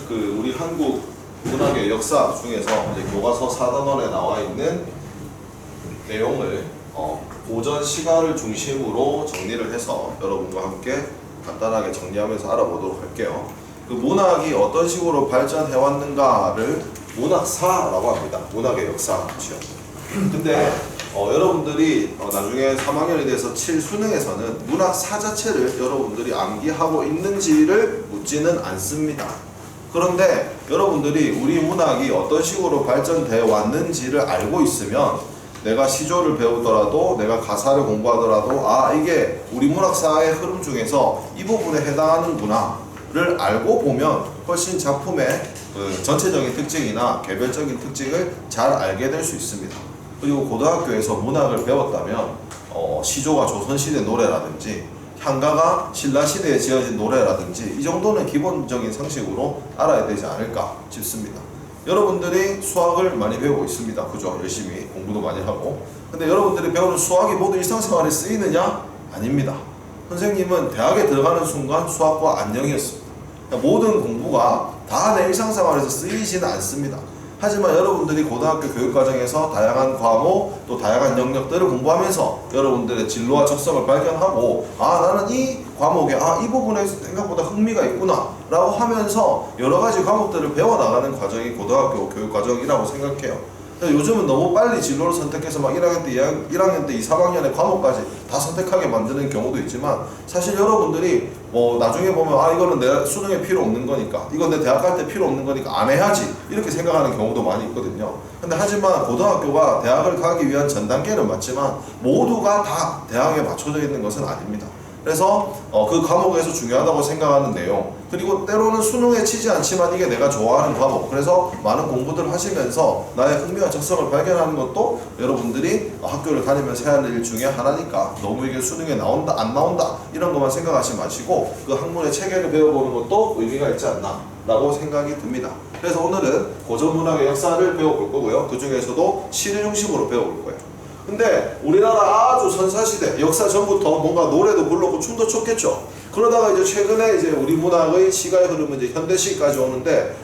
그 우리 한국 문학의 역사 중에서 이제 교과서 4단원에 나와 있는 내용을 고전 시가를 중심으로 정리를 해서 여러분과 함께 간단하게 정리하면서 알아보도록 할게요. 그 문학이 어떤 식으로 발전해 왔는가를 문학사라고 합니다. 문학의 역사죠. 근데 여러분들이 나중에 3학년이 돼서 칠 수능에서는 문학사 자체를 여러분들이 암기하고 있는지를 묻지는 않습니다. 그런데 여러분들이 우리 문학이 어떤 식으로 발전되어 왔는지를 알고 있으면 내가 시조를 배우더라도 내가 가사를 공부하더라도 아 이게 우리 문학사의 흐름 중에서 이 부분에 해당하는구나를 알고 보면 훨씬 작품의 그 전체적인 특징이나 개별적인 특징을 잘 알게 될 수 있습니다. 그리고 고등학교에서 문학을 배웠다면 시조가 조선시대 노래라든지 향가가 신라시대에 지어진 노래라든지 이 정도는 기본적인 상식으로 알아야 되지 않을까 싶습니다. 여러분들이 수학을 많이 배우고 있습니다. 그죠? 열심히 공부도 많이 하고. 근데 여러분들이 배우는 수학이 모두 일상생활에 쓰이느냐? 아닙니다. 선생님은 대학에 들어가는 순간 수학과 안녕이었습니다. 그러니까 모든 공부가 다 내 일상생활에서 쓰이지는 않습니다. 하지만 여러분들이 고등학교 교육과정에서 다양한 과목 또 다양한 영역들을 공부하면서 여러분들의 진로와 적성을 발견하고 아 나는 이 과목에 이 부분에 생각보다 흥미가 있구나 라고 하면서 여러 가지 과목들을 배워나가는 과정이 고등학교 교육과정이라고 생각해요. 요즘은 너무 빨리 진로를 선택해서 막 1학년 때, 1학년 때 2, 3학년의 과목까지 다 선택하게 만드는 경우도 있지만 사실 여러분들이 나중에 보면 이거는 내 수능에 필요 없는 거니까 이건 내 대학 갈 때 필요 없는 거니까 안 해야지 이렇게 생각하는 경우도 많이 있거든요. 근데 하지만 고등학교가 대학을 가기 위한 전 단계는 맞지만 모두가 다 대학에 맞춰져 있는 것은 아닙니다. 그래서 그 과목에서 중요하다고 생각하는 내용 그리고 때로는 수능에 치지 않지만 이게 내가 좋아하는 과목 그래서 많은 공부들을 하시면서 나의 흥미와 적성을 발견하는 것도 여러분들이 학교를 다니면서 해야 할 일 중에 하나니까 너무 이게 수능에 나온다 안 나온다 이런 것만 생각하지 마시고 그 학문의 체계를 배워보는 것도 의미가 있지 않나 라고 생각이 듭니다. 그래서 오늘은 고전문학의 역사를 배워볼 거고요. 그 중에서도 시를 중심으로 배워볼 거예요. 근데 우리나라 아주 선사시대 역사 전부터 뭔가 노래도 불렀고 춤도 췄겠죠. 그러다가 이제 최근에 이제 우리 문학의 시가의 흐름은 이제 현대시까지 오는데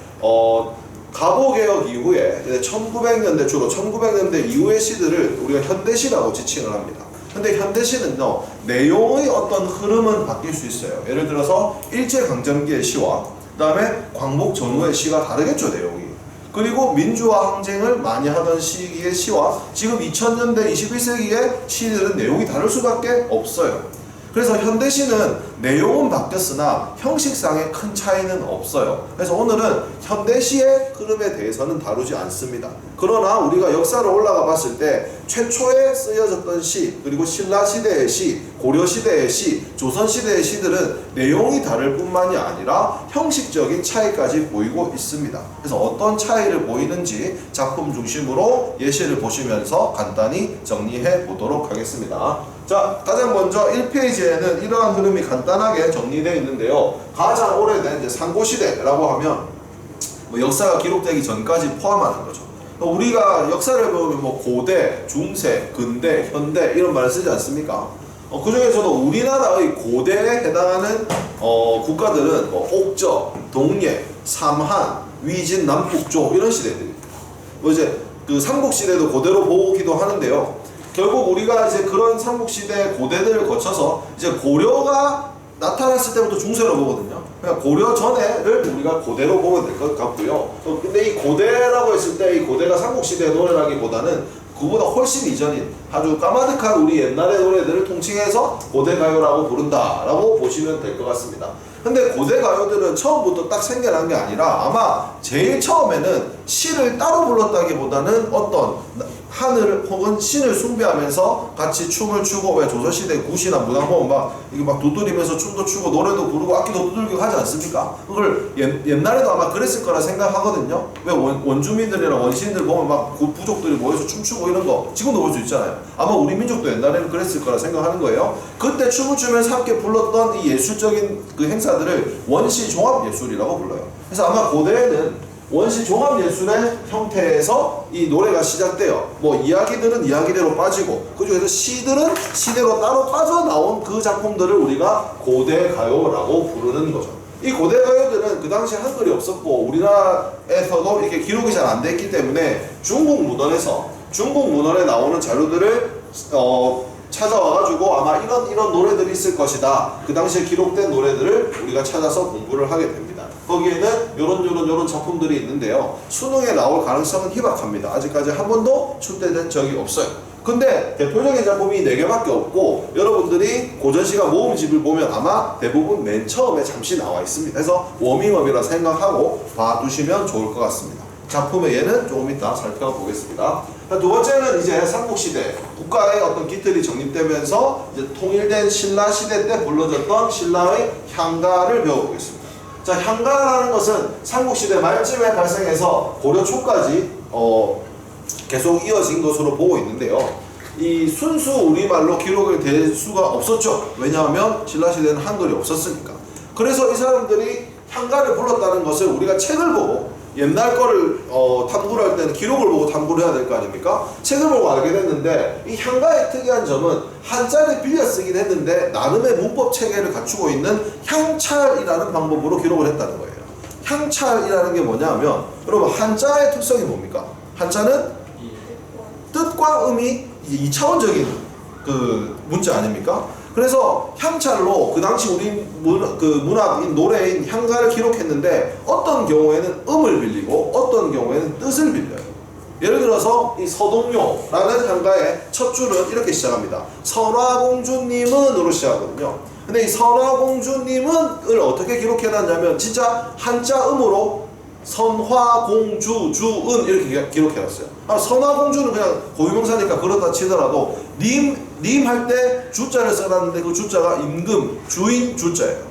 가보개혁 이후에 1900년대 주로 1900년대 이후의 시들을 우리가 현대시라고 지칭을 합니다. 근데 현대시는요 내용의 어떤 흐름은 바뀔 수 있어요. 예를 들어서 일제강점기의 시와 그 다음에 광복 전후의 시가 다르겠죠 내용이. 그리고 민주화 항쟁을 많이 하던 시기의 시와 지금 2000년대 21세기의 시들은 내용이 다를 수밖에 없어요. 그래서 현대시는 내용은 바뀌었으나 형식상의 큰 차이는 없어요. 그래서 오늘은 현대시의 흐름에 대해서는 다루지 않습니다. 그러나 우리가 역사로 올라가 봤을 때 최초에 쓰여졌던 시, 그리고 신라시대의 시, 고려시대의 시, 조선시대의 시들은 내용이 다를 뿐만이 아니라 형식적인 차이까지 보이고 있습니다. 그래서 어떤 차이를 보이는지 작품 중심으로 예시를 보시면서 간단히 정리해 보도록 하겠습니다. 자, 가장 먼저 1페이지에는 이러한 흐름이 간단하게 정리되어 있는데요. 가장 오래된 이제 상고시대라고 하면 역사가 기록되기 전까지 포함하는 거죠. 우리가 역사를 배우면 고대, 중세, 근대, 현대 이런 말을 쓰지 않습니까? 그 중에서도 우리나라의 고대에 해당하는 국가들은 옥저, 동예, 삼한, 위진, 남북조 이런 시대들입니다. 이제 그 삼국시대도 고대로 보기도 하는데요. 결국 우리가 이제 그런 삼국시대 고대들을 거쳐서 이제 고려가 나타났을 때부터 중세로 보거든요. 그러니까 고려 전에를 우리가 고대로 보면 될 것 같고요. 근데 이 고대라고 했을 때 이 고대가 삼국시대 노래라기보다는 그보다 훨씬 이전인 아주 까마득한 우리 옛날의 노래들을 통칭해서 고대가요라고 부른다라고 보시면 될 것 같습니다. 근데 고대가요들은 처음부터 딱 생겨난 게 아니라 아마 제일 처음에는 시를 따로 불렀다기보다는 어떤 하늘 혹은 신을 숭배하면서 같이 춤을 추고 왜 조선시대 굿이나 무당 보면 이게 막 두드리면서 춤도 추고 노래도 부르고 악기도 두들기고 하지 않습니까? 그걸 옛날에도 아마 그랬을 거라 생각하거든요. 왜 원주민들이랑 원시인들 보면 막 부족들이 모여서 춤추고 이런 거 지금도 볼 수 있잖아요. 아마 우리 민족도 옛날에는 그랬을 거라 생각하는 거예요. 그때 춤을 추면서 함께 불렀던 이 예술적인 그 행사들을 원시 종합 예술이라고 불러요. 그래서 아마 고대에는 원시 종합예술의 형태에서 이 노래가 시작돼요. 이야기들은 이야기대로 빠지고 그 중에서 시들은 시대로 따로 빠져나온 그 작품들을 우리가 고대가요라고 부르는 거죠. 이 고대 가요들은 그 당시 한글이 없었고 우리나라에서도 이렇게 기록이 잘 안 됐기 때문에 중국 문헌에 나오는 자료들을 찾아와가지고 아마 이런 노래들이 있을 것이다. 그 당시에 기록된 노래들을 우리가 찾아서 공부를 하게 됩니다. 거기에는 요런 작품들이 있는데요. 수능에 나올 가능성은 희박합니다. 아직까지 한 번도 출제된 적이 없어요. 근데 대표적인 작품이 4개밖에 없고 여러분들이 고전시가 모음집을 보면 아마 대부분 맨 처음에 잠시 나와 있습니다. 그래서 워밍업이라 생각하고 봐두시면 좋을 것 같습니다. 작품의 예는 조금 이따 살펴보겠습니다. 두 번째는 이제 삼국시대 국가의 어떤 기틀이 정립되면서 이제 통일된 신라시대 때 불러졌던 신라의 향가를 배워보겠습니다. 자, 향가라는 것은 삼국시대 말쯤에 발생해서 고려 초까지 계속 이어진 것으로 보고 있는데요. 이 순수 우리말로 기록이 될 수가 없었죠. 왜냐하면 신라시대는 한글이 없었으니까. 그래서 이 사람들이 향가를 불렀다는 것을 우리가 책을 보고 옛날 거를 탐구를 할 때는 기록을 보고 탐구를 해야 될 거 아닙니까? 책을 보고 알게 됐는데 이 향가의 특이한 점은 한자를 빌려 쓰긴 했는데 나름의 문법 체계를 갖추고 있는 향찰이라는 방법으로 기록을 했다는 거예요. 향찰이라는 게 뭐냐면 여러분 한자의 특성이 뭡니까? 한자는 뜻과 음이 2차원적인 그 문자 아닙니까? 그래서 향찰로 그 당시 우리 문학인 노래인 향가를 기록했는데 어떤 경우에는 음을 빌리고 어떤 경우에는 뜻을 빌려요. 예를 들어서 이 서동요라는 향가의 첫 줄은 이렇게 시작합니다. 선화공주님은으로 시작하거든요. 근데 이 선화공주님은을 어떻게 기록해놨냐면 진짜 한자음으로 선화공주 주은 이렇게 기록해놨어요. 선화공주는 그냥 고유명사니까 그렇다 치더라도 님 할 때 주자를 써놨는데 그 주자가 임금 주인 주자예요.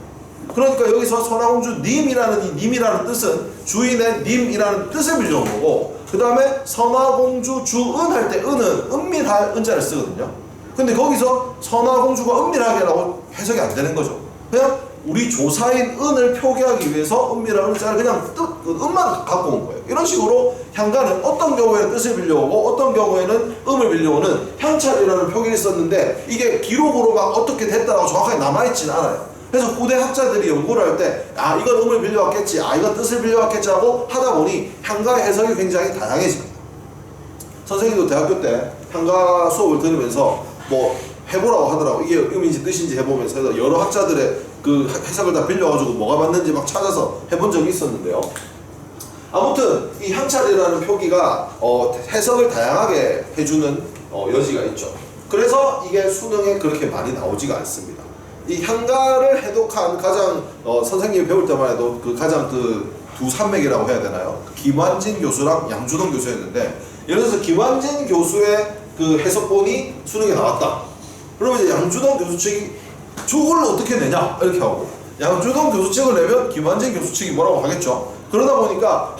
그러니까 여기서 선화공주 님이라는 이 님이라는 뜻은 주인의 님이라는 뜻을 빌려온 거고, 그 다음에 선화공주 주은 할 때 은은 은밀할 은자를 쓰거든요. 근데 거기서 선화공주가 은밀하게라고 해석이 안 되는 거죠. 그냥 우리 조사인 은을 표기하기 위해서 은밀한 은자를 그냥 음만 갖고 온 거예요. 이런 식으로 향가는 어떤 경우에는 뜻을 빌려오고 어떤 경우에는 음을 빌려오는 향찰이라는 표기를 썼는데 이게 기록으로 막 어떻게 됐다고 정확하게 남아있지는 않아요. 그래서 후대 학자들이 연구를 할 때 이건 음을 빌려왔겠지, 이건 뜻을 빌려왔겠지 하고 하다 보니 향가의 해석이 굉장히 다양해집니다. 선생님도 대학교 때 향가 수업을 들으면서 뭐 해보라고 하더라고. 이게 음인지 뜻인지 해보면서 여러 학자들의 그 해석을 다 빌려가지고 뭐가 맞는지 막 찾아서 해본 적이 있었는데요. 아무튼 이 향찰이라는 표기가 해석을 다양하게 해주는 여지가 있죠. 그래서 이게 수능에 그렇게 많이 나오지가 않습니다. 이 향가를 해독한 가장 선생님이 배울 때만 해도 그 가장 두 산맥이라고 해야 되나요? 김환진 교수랑 양주동 교수였는데, 예를 들어서 김환진 교수의 그 해석본이 수능에 나왔다. 그러면 이제 양주동 교수 측이 저걸 어떻게 내냐 이렇게 하고, 양주동 교수 측을 내면 김환진 교수 측이 뭐라고 하겠죠. 그러다 보니까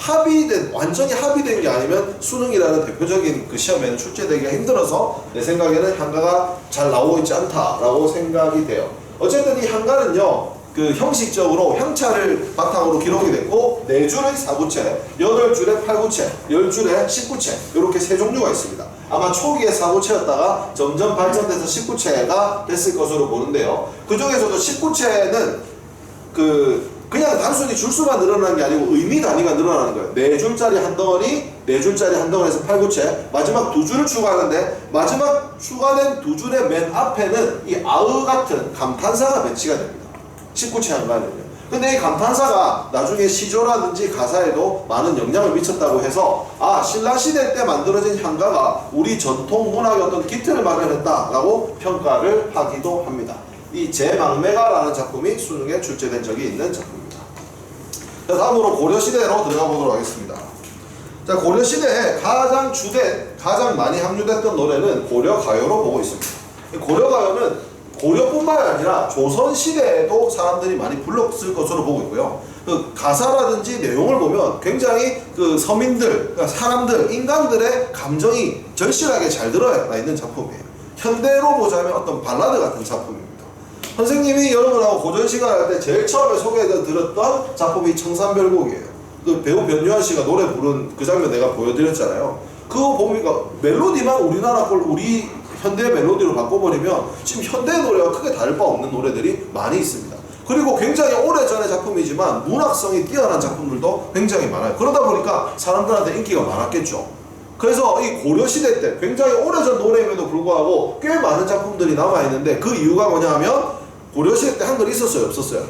완전히 합의된 게 아니면 수능이라는 대표적인 그 시험에는 출제되기가 힘들어서 내 생각에는 향가가 잘 나오고 있지 않다라고 생각이 돼요. 어쨌든 이 향가는요, 그 형식적으로 향차를 바탕으로 기록이 됐고 4줄의 4구체, 8줄의 8구체, 10줄의 19채 이렇게 세 종류가 있습니다. 아마 초기에 4구체였다가 점점 발전돼서 19채가 됐을 것으로 보는데요. 그 중에서도 19채는 그냥 단순히 줄수만 늘어나는 게 아니고 의미 단위가 늘어나는 거예요. 4줄짜리 한 덩어리, 4줄짜리 한 덩어리에서 8구체, 마지막 2줄을 추가하는데 마지막 추가된 2줄의 맨 앞에는 이 아의 같은 감탄사가 배치가 됩니다. 19채 향가는요. 근데 이 감탄사가 나중에 시조라든지 가사에도 많은 영향을 미쳤다고 해서 신라시대 때 만들어진 향가가 우리 전통 문학의 어떤 기틀을 마련했다라고 평가를 하기도 합니다. 이 제망매가라는 작품이 수능에 출제된 적이 있는 작품입니다. 자, 다음으로 고려시대로 들어가 보도록 하겠습니다. 자, 고려시대에 가장 많이 함유됐던 노래는 고려가요로 보고 있습니다. 고려가요는 고려뿐만 아니라 조선시대에도 사람들이 많이 불렀을 것으로 보고 있고요. 그 가사라든지 내용을 보면 굉장히 그 서민들, 그러니까 사람들, 인간들의 감정이 절실하게 잘 들어가 있는 작품이에요. 현대로 보자면 어떤 발라드 같은 작품입니다. 선생님이 여러분하고 고전 시간을 할 때 제일 처음에 소개해드렸던 작품이 청산별곡이에요. 그 배우 변요한 씨가 노래 부른 그 장면 내가 보여드렸잖아요. 그거 보니까 멜로디만 우리나라 걸 우리 현대 멜로디로 바꿔버리면 지금 현대 노래와 크게 다를 바 없는 노래들이 많이 있습니다. 그리고 굉장히 오래전의 작품이지만 문학성이 뛰어난 작품들도 굉장히 많아요. 그러다 보니까 사람들한테 인기가 많았겠죠. 그래서 이 고려시대 때 굉장히 오래전 노래임에도 불구하고 꽤 많은 작품들이 남아있는데 그 이유가 뭐냐 하면 고려시대 때 한글이 있었어요? 없었어요?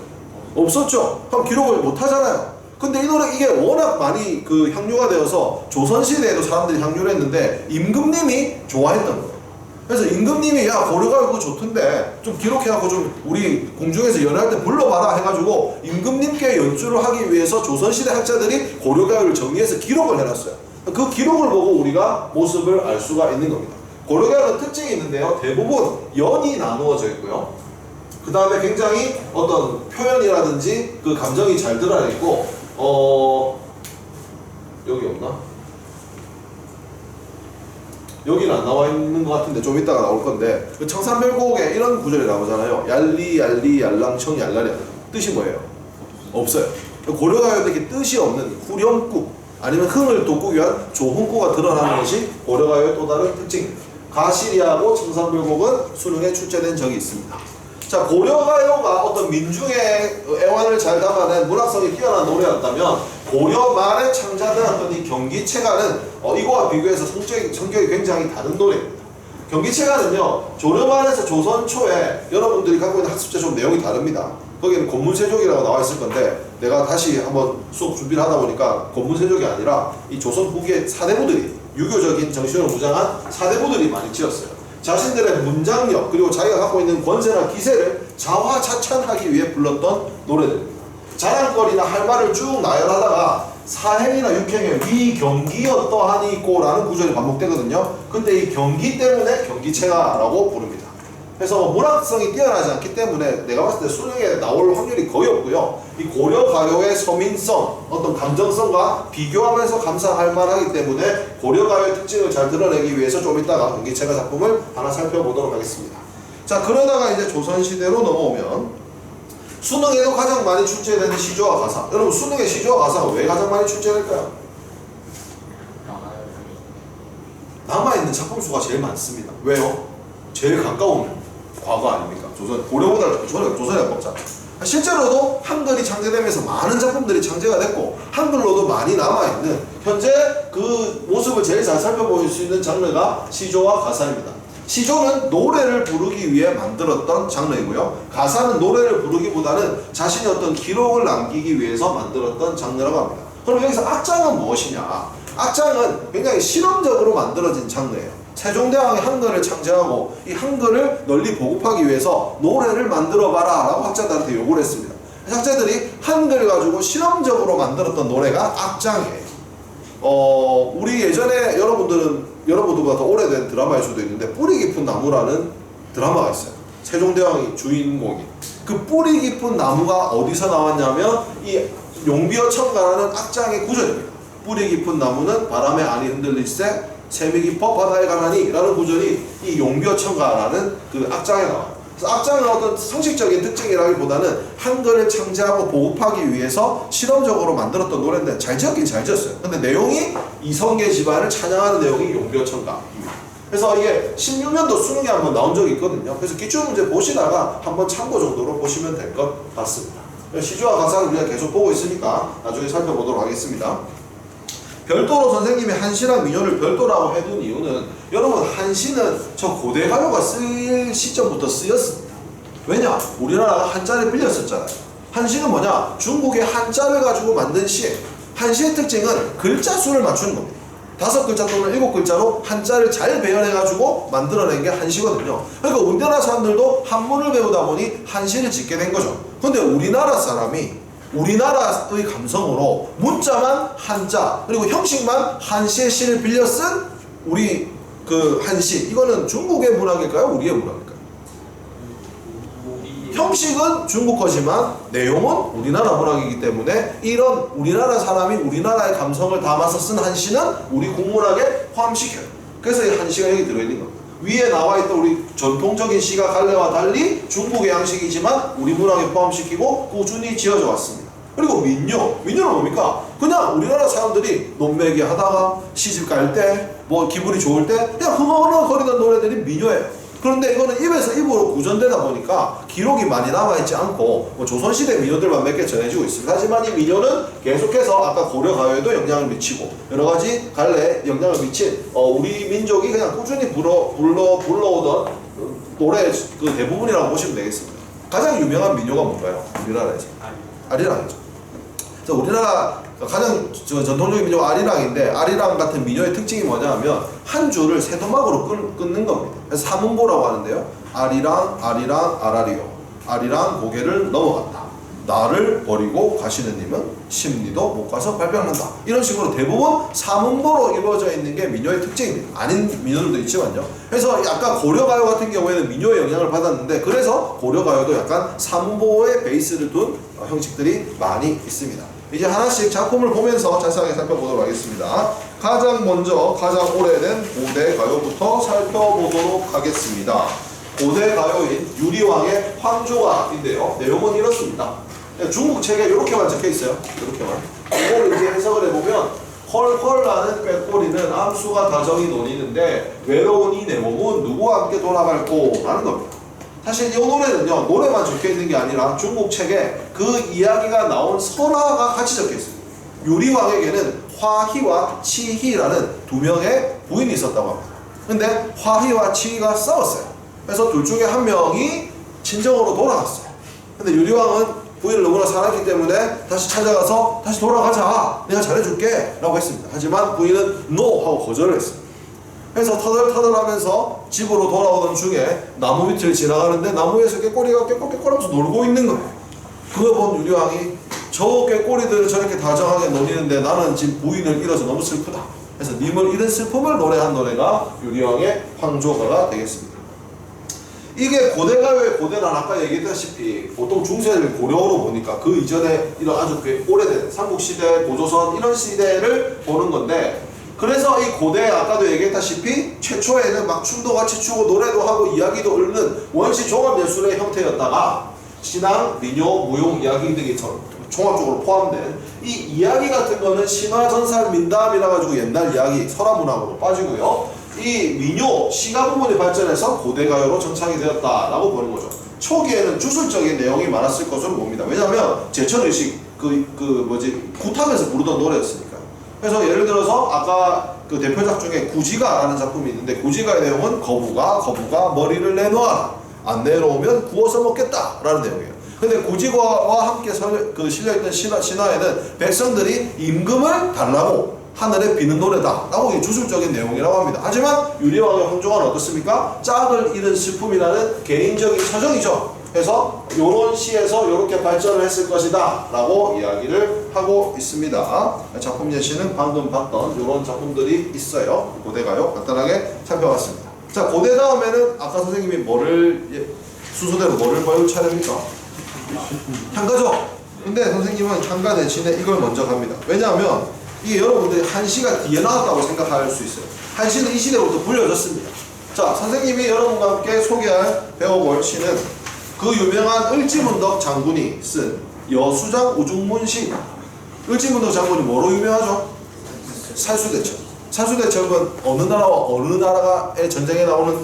없었죠. 그럼 기록을 못하잖아요. 근데 이 노래 이게 워낙 많이 그 향유가 되어서 조선시대에도 사람들이 향유를 했는데 임금님이 좋아했던 거예요. 그래서 임금님이 야 고려가 이거 좋던데 좀 기록해갖고 좀 우리 공중에서 연애할 때 불러봐라 해가지고 임금님께 연주를 하기 위해서 조선시대 학자들이 고려가요를 정리해서 기록을 해놨어요. 그 기록을 보고 우리가 모습을 알 수가 있는 겁니다. 고려가요는 특징이 있는데요. 대부분 연이 나누어져 있고요. 그 다음에 굉장히 어떤 표현이라든지 그 감정이 잘 드러나 있고 여기 없나? 여기는 안 나와 있는 것 같은데 좀 이따가 나올 건데 그 청산별곡에 이런 구절이 나오잖아요. 얄리 얄리 얄랑청 얄라리 뜻이 뭐예요? 없어요. 고려가요는 이렇게 뜻이 없는 후렴구 아니면 흥을 돋구기 위한 조흥구가 드러나는 것이 고려가요의 또 다른 특징입니다. 가시리하고 청산별곡은 수능에 출제된 적이 있습니다. 자, 고려가요가 어떤 민중의 애환을 잘 담아낸 문학성이 뛰어난 노래였다면 고려 말에 창작되었던 이 경기체가는 이거와 비교해서 성격이 굉장히 다른 노래입니다. 경기체가는요, 조려 말에서 조선 초에 여러분들이 갖고 있는 학습제 좀 내용이 다릅니다. 거기는 권문세족이라고 나와 있을 건데 내가 다시 한번 수업 준비를 하다 보니까 권문세족이 아니라 이 조선 후기의 사대부들이 유교적인 정신을 무장한 사대부들이 많이 지었어요. 자신들의 문장력 그리고 자기가 갖고 있는 권세나 기세를 자화자찬하기 위해 불렀던 노래들입니다. 자랑거리나 할 말을 쭉 나열하다가 사행이나 육행에 위경기였더하니꼬 라는 구절이 반복되거든요. 근데 이 경기 때문에 경기체가라고 부릅니다. 그래서 문학성이 뛰어나지 않기 때문에 내가 봤을 때 수능에 나올 확률이 거의 없고요. 이 고려가요의 서민성, 어떤 감정성과 비교하면서 감상할 만하기 때문에 고려가요의 특징을 잘 드러내기 위해서 좀 이따가 경기체가 작품을 하나 살펴보도록 하겠습니다. 자, 그러다가 이제 조선시대로 넘어오면 수능에도 가장 많이 출제되는 시조와 가사. 여러분 수능의 시조와 가사가 왜 가장 많이 출제될까요? 남아있는 작품 수가 제일 많습니다. 왜요? 제일 가까운 과거 아닙니까? 고려보다 조선이 가깝잖아. 실제로도 한글이 창제되면서 많은 작품들이 창제가 됐고 한글로도 많이 남아있는 현재 그 모습을 제일 잘 살펴볼 수 있는 장르가 시조와 가사입니다. 시조는 노래를 부르기 위해 만들었던 장르이고요. 가사는 노래를 부르기보다는 자신의 어떤 기록을 남기기 위해서 만들었던 장르라고 합니다. 그럼 여기서 악장은 무엇이냐? 악장은 굉장히 실험적으로 만들어진 장르예요. 세종대왕이 한글을 창제하고 이 한글을 널리 보급하기 위해서 노래를 만들어봐라 라고 학자들한테 요구를 했습니다. 학자들이 한글 가지고 실험적으로 만들었던 노래가 악장이에요. 우리 예전에 여러분들보다 더 오래된 드라마일 수도 있는데 뿌리 깊은 나무라는 드라마가 있어요. 세종대왕이 주인공인. 그 뿌리 깊은 나무가 어디서 나왔냐면 이 용비어 청가라는 악장의 구절입니다. 뿌리 깊은 나무는 바람에 안이 흔들릴세 샘이 깊어 바다에 가라니 라는 구절이 이 용비어 청가라는 그 악장에 나와요. 그래서 악장은 어떤 성식적인 특징이라기보다는 한글을 창제하고 보급하기 위해서 실험적으로 만들었던 노래인데 잘 지었긴 잘 지었어요. 근데 내용이 이성계 집안을 찬양하는 내용이 용비어 청가입니다. 그래서 이게 16년도 수능에 한번 나온 적이 있거든요. 그래서 기출문제 보시다가 한번 참고 정도로 보시면 될 것 같습니다. 시조와 가사를 우리가 계속 보고 있으니까 나중에 살펴보도록 하겠습니다. 별도로 선생님이 한시랑 민요를 별도라고 해둔 이유는 여러분 한시는 저 고대 가요가 쓰일 시점부터 쓰였습니다. 왜냐? 우리나라가 한자를 빌렸었잖아요. 한시는 뭐냐? 중국의 한자를 가지고 만든 시예요. 한시의 특징은 글자 수를 맞추는 겁니다. 5글자 또는 7글자로 한자를 잘 배열해가지고 만들어낸 게 한시거든요. 그러니까 우리나라 사람들도 한문을 배우다 보니 한시를 짓게 된 거죠. 근데 우리나라 사람이 우리나라의 감성으로 문자만 한자 그리고 형식만 한시의 시를 빌려 쓴 우리 그 한시, 이거는 중국의 문학일까요? 우리의 문학일까요? 형식은 중국 거지만 내용은 우리나라 문학이기 때문에 이런 우리나라 사람이 우리나라의 감성을 담아서 쓴 한시는 우리 국문학에 포함시켜요. 그래서 이 한시가 여기 들어있는 겁니다. 위에 나와있던 우리 전통적인 시가 갈래와 달리 중국의 양식이지만 우리 문학에 포함시키고 꾸준히 지어져 왔습니다. 그리고 민요는 뭡니까? 그냥 우리나라 사람들이 논매기 하다가 시집 갈 때 뭐 기분이 좋을 때 그냥 흥얼흥얼거리는 노래들이 민요예요. 그런데 이거는 입에서 입으로 구전되다 보니까 기록이 많이 남아있지 않고 뭐 조선시대 민요들만 몇 개 전해지고 있습니다. 하지만 이 민요는 계속해서 아까 고려가요에도 영향을 미치고 여러가지 갈래 영향을 미친 우리 민족이 그냥 꾸준히 불러오던 노래 그 대부분이라고 보시면 되겠습니다. 가장 유명한 민요가 뭔가요? 우리나라에서? 아리랑이죠. 그래서 우리나라 가장 전통적인 민요가 아리랑인데 아리랑 같은 민요의 특징이 뭐냐면 한 줄을 세 토막으로 끊는 겁니다. 그래서 삼음보라고 하는데요. 아리랑 아리랑 아라리요. 아리랑 고개를 넘어갔다. 나를 버리고 가시는 님은 심리도 못 가서 발병한다. 이런 식으로 대부분 삼음보로 이루어져 있는 게 민요의 특징입니다. 아닌 민요들도 있지만요. 그래서 약간 고려가요 같은 경우에는 민요의 영향을 받았는데 그래서 고려가요도 약간 삼음보의 베이스를 둔 형식들이 많이 있습니다. 이제 하나씩 작품을 보면서 자세하게 살펴보도록 하겠습니다. 가장 먼저 가장 오래된 고대 가요부터 살펴보도록 하겠습니다. 고대 가요인 유리왕의 황조가인데요. 내용은 이렇습니다. 중국 책에 이렇게만 적혀 있어요. 이렇게만. 이걸 이제 해석을 해보면 헐헐나는 꾀꼬리는 암수가 다정히 논이는데 외로운 이 내 몸은 누구와 함께 돌아갈꼬 라는 겁니다. 사실 이 노래는요, 노래만 적혀 있는 게 아니라 중국 책에 그 이야기가 나온 설화가 같이 적혀 있습니다. 유리왕에게는 화희와 치희라는 두 명의 부인이 있었다고 합니다. 근데 화희와 치희가 싸웠어요. 그래서 둘 중에 한 명이 친정으로 돌아갔어요. 근데 유리왕은 부인을 너무나 사랑했기 때문에 다시 찾아가서 다시 돌아가자, 내가 잘해줄게 라고 했습니다. 하지만 부인은 NO 하고 거절을 했습니다. 그래서 터덜터덜하면서 집으로 돌아오던 중에 나무 밑을 지나가는데 나무에서 꾀꼬리가 깨꼬리하면서 놀고 있는 거예요. 그걸 본 유리왕이 저 꾀꼬리들을 저렇게 다정하게 놀리는데 나는 지금 부인을 잃어서 너무 슬프다. 그래서 님을 잃은 슬픔을 노래한 노래가 유리왕의 황조가가 되겠습니다. 이게 고대가요의 고대는 아까 얘기했다시피 보통 중세를 고려로 보니까 그 이전에 이런 아주 오래된 삼국시대, 고조선 이런 시대를 보는 건데 그래서 이 고대 아까도 얘기했다시피 최초에는 막 춤도 같이 추고 노래도 하고 이야기도 읊는 원시 종합예술의 형태였다가 신앙, 민요, 무용 이야기 등이 종합적으로 포함된 이 이야기 같은 거는 신화, 전설, 민담이라 가지고 옛날 이야기, 설화문학으로 빠지고요. 이 민요, 시가 부분이 발전해서 고대가요로 정착이 되었다라고 보는 거죠. 초기에는 주술적인 내용이 많았을 것으로 봅니다. 왜냐하면 제천의식 굿하면서 부르던 노래였으니까. 그래서 예를 들어서 아까 그 대표작 중에 구지가라는 작품이 있는데 구지가의 내용은 거부가 머리를 내놓아라. 안 내놓으면 구워서 먹겠다라는 내용이에요. 근데 구지가와 함께 실려있던 신화에는 백성들이 임금을 달라고 하늘에 비는 노래다 라고 주술적인 내용이라고 합니다. 하지만 유리왕의 황조가는 어떻습니까? 짝을 잃은 슬픔이라는 개인적인 서정이죠. 그래서 요런 시에서 요렇게 발전을 했을 것이다 라고 이야기를 하고 있습니다. 작품 예시는 방금 봤던 요런 작품들이 있어요. 고대가요 간단하게 살펴봤습니다. 자, 고대 다음에는 아까 선생님이 순서대로 뭐를 배울 차례입니까? 향가죠? 근데 선생님은 향가 대신에 이걸 먼저 갑니다. 왜냐하면 이게 여러분들이 한시가 뒤에 나왔다고 생각할 수 있어요. 한시는 이 시대부터 불려졌습니다. 자, 선생님이 여러분과 함께 배워볼 시는 그 유명한 을지문덕 장군이 쓴 여수장 우중문시. 을지문덕 장군이 뭐로 유명하죠? 살수대첩. 살수대첩은 어느 나라와 어느 나라의 전쟁에 나오는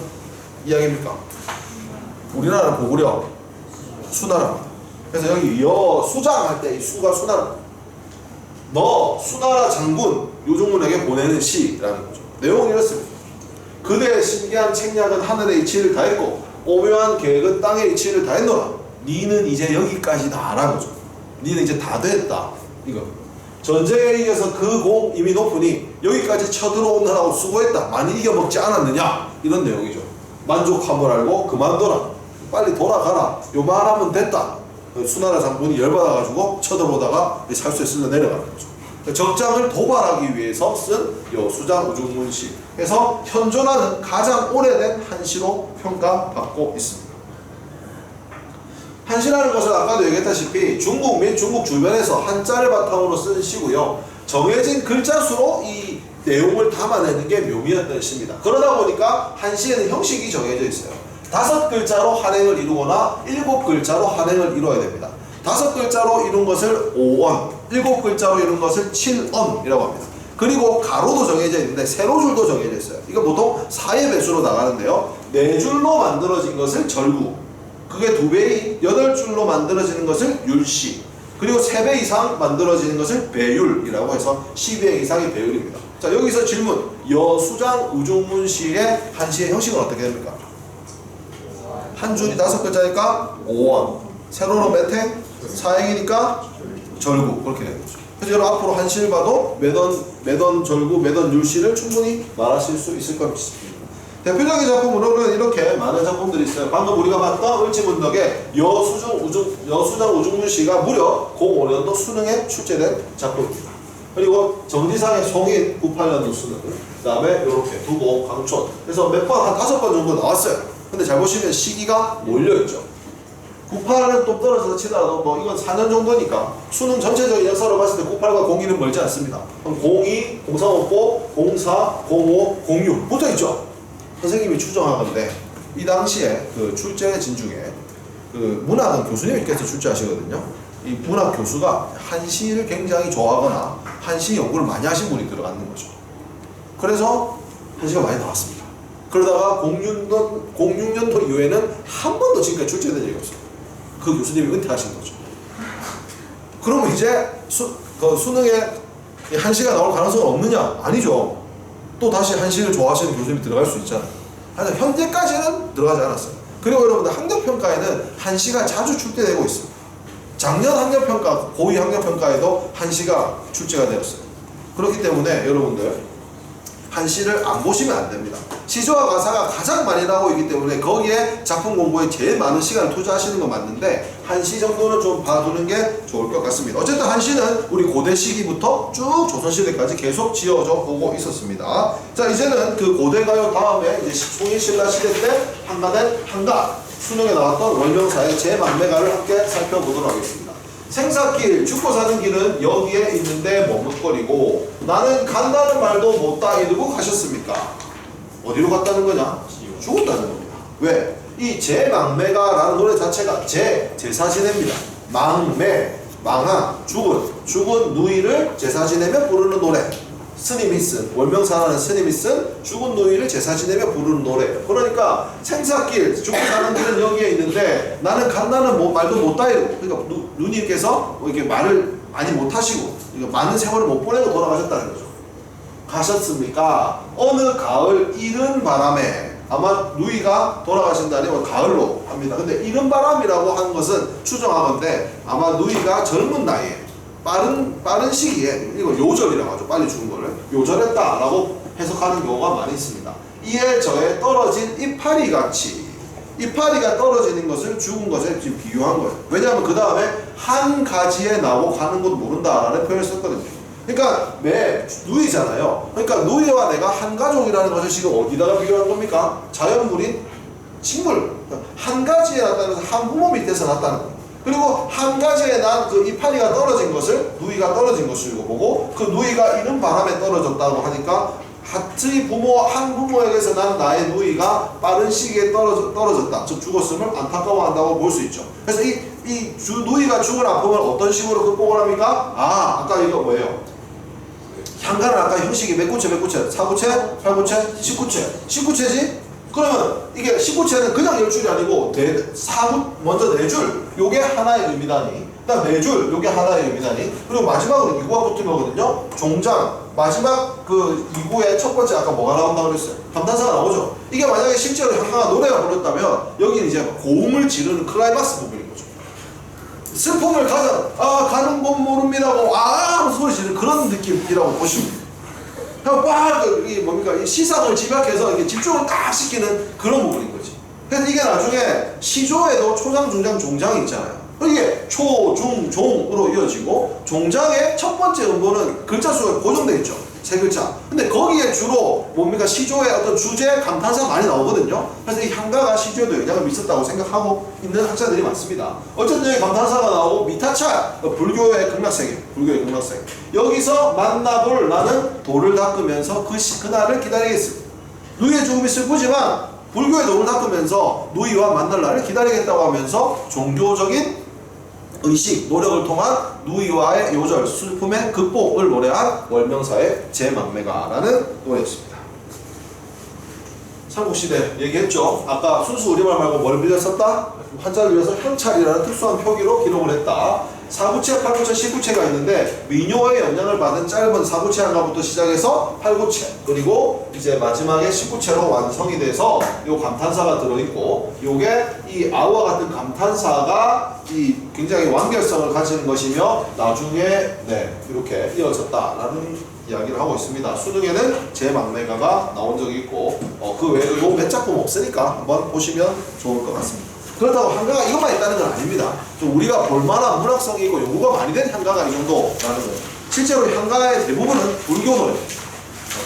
이야기입니까? 우리나라는 고구려, 수나라입니다. 그래서 여기 여수장 할 때 이 수가 수나라. 너 수나라 장군 유중문에게 보내는 시라는 거죠. 내용은 이렇습니다. 그대의 신기한 책략은 하늘의 이치를 다했고 오묘한 계획은 땅의 이치를 다했노라. 니는 이제 여기까지다 라는 거죠. 니는 이제 다 됐다 이거. 전쟁에 이겨서 그 공 이미 높으니 여기까지 쳐들어오느라고 수고했다. 많이 이겨먹지 않았느냐 이런 내용이죠. 만족함을 알고 그만둬라. 빨리 돌아가라. 요만하면 됐다. 수나라 장군이 열받아가지고 쳐들어오다가 살수에 쓸려 내려가는 거죠. 적장을 도발하기 위해서 쓴 여수장 우중문시. 그래서 현존하는 가장 오래된 한시로 평가받고 있습니다. 한시라는 것은 아까도 얘기했다시피 중국 및 중국 주변에서 한자를 바탕으로 쓴 시고요. 정해진 글자수로 이 내용을 담아내는 게 묘미였던 시입니다. 그러다 보니까 한시에는 형식이 정해져 있어요. 5글자로 한행을 이루거나 7글자로 한행을 이루어야 됩니다. 5글자로 이룬 것을 5원, 7글자로 이룬 것을 7언이라고 합니다. 그리고 가로도 정해져 있는데 세로줄도 정해져 있어요. 이거 보통 4의 배수로 나가는데요. 4줄로 만들어진 것을 절구, 그게 2배인 8줄로 만들어지는 것을 율시, 그리고 3배 이상 만들어지는 것을 배율이라고 해서 12회 이상이 배율입니다. 자, 여기서 질문. 여수장 우중문시의 한시의 형식은 어떻게 됩니까? 한 줄이 5글자니까 5원, 세로로 몇 행? 4행이니까 절구, 그렇게 되는 거죠. 그래서 여러분 앞으로 한시를 봐도 매던 절구, 매던 율시를 충분히 말하실 수 있을 겁니다. 대표적인 작품으로는 이렇게 많은 작품들이 있어요. 방금 우리가 봤던 을지문덕의 여수장 우중문시가 무려 05년도 수능에 출제된 작품입니다. 그리고 정지상의 송인 98년도 수능, 그 다음에 이렇게 두곡, 강촌, 그래서 몇 번, 한 5번 정도 나왔어요. 근데 잘 보시면 시기가 몰려있죠. 98은 또 떨어져서 치더라도 뭐 이건 4년 정도니까 수능 전체적인 역사로 봤을 때 98과 02는 멀지 않습니다. 그럼 02, 0359, 04, 05, 06 붙어있죠. 선생님이 추정하건데 이 당시에 그 출제진 중에 그 문학은 교수님께서 출제하시거든요. 이 문학 교수가 한시를 굉장히 좋아하거나 한시 연구를 많이 하신 분이 들어가는 거죠. 그래서 한시가 많이 나왔습니다. 그러다가 06년도 이후에는 한 번도 지금까지 출제된 적이 없어요. 그 교수님이 은퇴하신 거죠. 그러면 이제 수능에 한시가 나올 가능성은 없느냐? 아니죠. 또 다시 한시를 좋아하시는 교수님이 들어갈 수 있잖아요. 하여튼 현재까지는 들어가지 않았어요. 그리고 여러분들 학력평가에는 한시가 자주 출제되고 있습니다. 작년 학력평가, 고2 학력평가에도 한시가 출제가 되었어요. 그렇기 때문에 여러분들 한시를 안 보시면 안 됩니다. 시조와 가사가 가장 많이 나오고 있기 때문에 거기에 작품 공부에 제일 많은 시간을 투자하시는 건 맞는데 한시 정도는 좀 봐두는 게 좋을 것 같습니다. 어쨌든 한시는 우리 고대 시기부터 쭉 조선시대까지 계속 지어져 오고 있었습니다. 자, 이제는 그 고대가요 다음에 이제 송인신라 시대 때 한가된 한가, 수능에 나왔던 월명사의 제만매가를 함께 살펴보도록 하겠습니다. 생사길, 죽고 사는 길은 여기에 있는데 머뭇거리고 나는 간다는 말도 못 다 이루고 가셨습니까? 어디로 갔다는 거냐? 죽었다는 겁니다. 왜? 이 제망매가라는 노래 자체가 제사 지냅니다. 망매, 망한, 죽은 누이를 제사 지내며 부르는 노래. 스님이 쓴, 월명사라는 스님이 쓴 죽은 누이를 제사 지내며 부르는 노래. 그러니까 생사길, 죽고 사는 길은 여기에 있는데 나는 간다는 말도 못 다 이루고, 그러니까 누님께서 이렇게 말을 많이 못 하시고 많은 세월을 못 보내고 돌아가셨다는 거죠. 가셨습니까? 어느 가을 이른 바람에, 아마 누이가 돌아가신다니 가을로 합니다. 근데 이른 바람이라고 하는 것은 추정하건데 아마 누이가 젊은 나이에 빠른 시기에, 이거 요절이라고 하죠. 빨리 죽은 거를 요절했다라고 해석하는 경우가 많이 있습니다. 이에 저에 떨어진 이파리 같이, 이파리가 떨어지는 것을 죽은 것에 지금 비유한 거예요. 왜냐하면 그 다음에 한 가지에 나고 가는 것 모른다라는 표현을 썼거든요. 그러니까 누이잖아요. 그러니까 누이와 내가 한 가족이라는 것을 지금 어디다가 비교한 겁니까? 자연물인 식물. 한 가지에 났다는 것은 한 부모 밑에서 났다는 거예요. 그리고 한 가지에 난 그 이파리가 떨어진 것을 누이가 떨어진 것으로 보고, 그 누이가 이른 바람에 떨어졌다고 하니까 같이 한 부모에게서 난 나의 누이가 빠른 시기에 떨어졌다, 즉 죽었음을 안타까워한다고 볼 수 있죠. 그래서 누이가 죽은 아픔을 어떤 식으로 극복을 합니까? 아까 이거 뭐예요? 향가는 아까 형식이 몇 구체? 4구체, 8구체, 19구체지? 그러면 이게 19구체는 그냥 10줄이 아니고 먼저 4줄, 요게 하나의 의미다니, 그 다음 4줄, 요게 하나의 의미다니, 그리고 마지막으로 2구가 붙으면거든요, 종장, 마지막 그 2구의 첫 번째 아까 뭐가 나온다고 그랬어요? 감탄사가 나오죠. 이게 만약에 실제로 향가가 노래가 불렀다면 여기는 이제 고음을 지르는 클라이막스 부분인 거죠. 슬픔을 가는 법 모릅니다고 하는 소리 지르는 그런 느낌이라고 보시면 돼요. 이게 뭡니까? 이 시상을 집약해서 이렇게 집중을 딱 시키는 그런 부분인 거지. 그래서 이게 나중에 시조에도 초장, 중장, 종장이 있잖아요. 이게 초, 중, 종으로 이어지고 종장의 첫 번째 음보는 글자 수가 고정되어 있죠. 3글자. 근데 거기에 주로 뭡니까? 시조의 어떤 주제, 감탄사가 많이 나오거든요. 그래서 이 향가가 시조에도 영향을 미쳤다고 생각하고 있는 학자들이 많습니다. 어쨌든 여기 감탄사가 나오고 미타차, 불교의 극락세계, 여기서 만나볼 나는 돌을 닦으면서 그날을 기다리겠습니다. 누이의 죽음이 슬프지만 불교의 돌을 닦으면서 누이와 만날 날을 기다리겠다고 하면서 종교적인 의식, 노력을 통한 누이와의 요절, 슬픔의 극복을 노래한 월명사의 제망매가라는 노래였습니다. 삼국시대 얘기했죠. 아까 순수 우리말 말고 뭘 빌려 썼다? 한자를 빌려서 현찰이라는 특수한 표기로 기록을 했다. 사구체, 팔구체, 십구체가 있는데 민요의 영향을 받은 짧은 사구체 한가부터 시작해서 팔구체 그리고 이제 마지막에 십구체로 완성이 돼서 요 감탄사가 들어있고 요게 이 아우와 같은 감탄사가 이 굉장히 완결성을 가지는 것이며 나중에 네 이렇게 이어졌다라는 이야기를 하고 있습니다. 수능에는 제 막내가가 나온 적이 있고 그 외에도 요 몇 작품 없으니까 한번 보시면 좋을 것 같습니다. 그렇다고 한가가 이것만 있다는 건 아닙니다. 좀 우리가 볼만한 문학성이 있고 연구가 많이 된 향가가 이 정도라는 거예요. 실제로 향가의 대부분은 불교 노래입니다.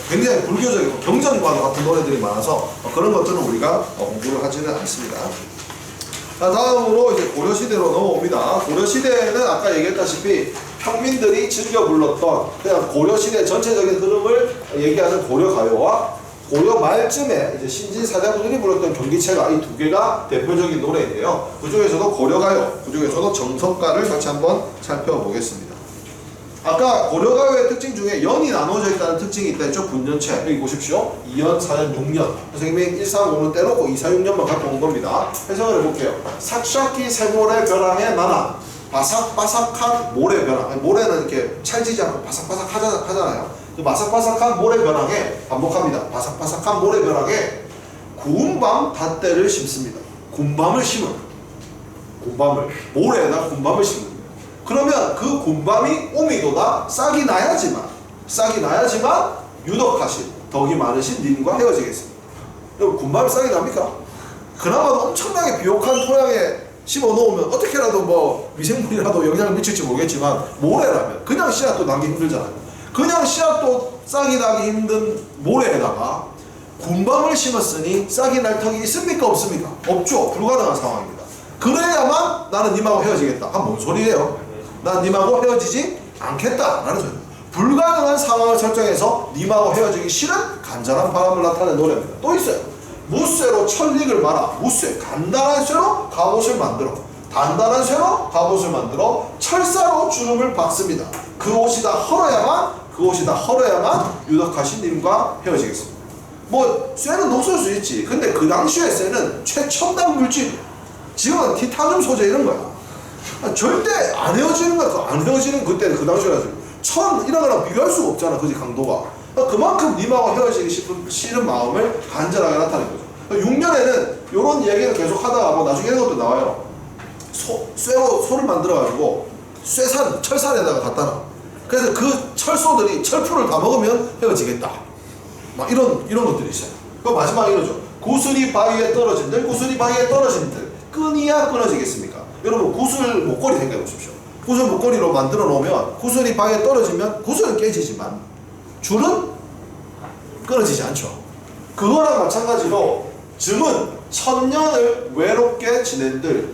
굉장히 불교적이고 경전과도 같은 노래들이 많아서 그런 것들은 우리가 공부를 하지는 않습니다. 자, 다음으로 이제 고려시대로 넘어옵니다. 고려시대는 아까 얘기했다시피 평민들이 즐겨 불렀던 그냥 고려시대 전체적인 흐름을 얘기하는 고려가요와 고려 말쯤에 이제 신진사대부들이 불렀던 경기체가 이 두 개가 대표적인 노래인데요. 그 중에서도 고려가요, 그 중에서도 정석가를 같이 한번 살펴보겠습니다. 아까 고려가요의 특징 중에 연이 나눠져 있다는 특징이 있다 했죠. 분연체 여기 보십시오. 2년, 4년, 6년 선생님이 1, 4, 5는 떼놓고 2, 4, 6년만 갖고 온 겁니다. 해석을 해볼게요. 삭샤키 샘모래 벼랑의 나나 바삭바삭한 모래 벼랑. 아니, 모래는 이렇게 찰지지 않고 바삭바삭 하잖아요. 그 바삭바삭한 모래 벼랑에 반복합니다. 바삭바삭한 모래 벼랑에 구운 밤 닷대를 심습니다. 군밤을 심은 군밤을 모래에다 군밤을 심는 그러면 그 군밤이 오미도다 싹이 나야지만 유덕하신 덕이 많으신 님과 헤어지겠습니다. 여러분 군밤이 싹이 납니까? 그나마도 엄청나게 비옥한 토양에 심어 놓으면 어떻게라도 뭐 미생물이라도 영향을 미칠지 모르겠지만 모래라면 그냥 씨앗도 나기 힘들잖아요. 그냥 씨앗도 싹이 나기 힘든 모래에다가 군밤을 심었으니 싹이 날 턱이 있습니까? 없습니까? 없죠. 불가능한 상황입니다. 그래야만 나는 님하고 헤어지겠다. 뭔 소리예요? 난 님하고 헤어지지 않겠다라는 소리입니다. 불가능한 상황을 설정해서 님하고 헤어지기 싫은 간절한 바람을 나타내는 노래입니다. 또 있어요. 무쇠로 천릭을 말아. 무쇠, 간단한 쇠로 갑옷을 만들어. 단단한 쇠로 갑옷을 만들어 철사로 주름을 박습니다. 그 옷이 다 헐어야만 유덕하신 님과 헤어지겠습니다. 뭐 쇠는 녹슬 수 있지. 근데 그 당시에 쇠는 최첨단 물질. 지금은 티타늄 소재 이런 거야. 절대 안 헤어지는 거야. 안 헤어지는 그때는 그 당시라서 천 이런 거랑 비교할 수가 없잖아. 그지 강도가. 그만큼 님하고 헤어지기 싫은 마음을 간절하게 나타낸 거죠. 6년에는 이런 얘기를 계속 하다가 뭐 나중에 이런 것도 나와요. 쇠로 소를 만들어가지고 철산에다가 갖다 놔. 그래서 그 철소들이 철풀을 다 먹으면 헤어지겠다. 막 이런 것들이 있어요. 그 마지막에 이러죠. 구슬이 바위에 떨어진들 끊이야 끊어지겠습니까? 여러분 구슬 목걸이 생각해 보십시오. 구슬 목걸이로 만들어 놓으면 구슬이 바위에 떨어지면 구슬은 깨지지만 줄은 끊어지지 않죠. 그거랑 마찬가지로 증은 천년을 외롭게 지낸들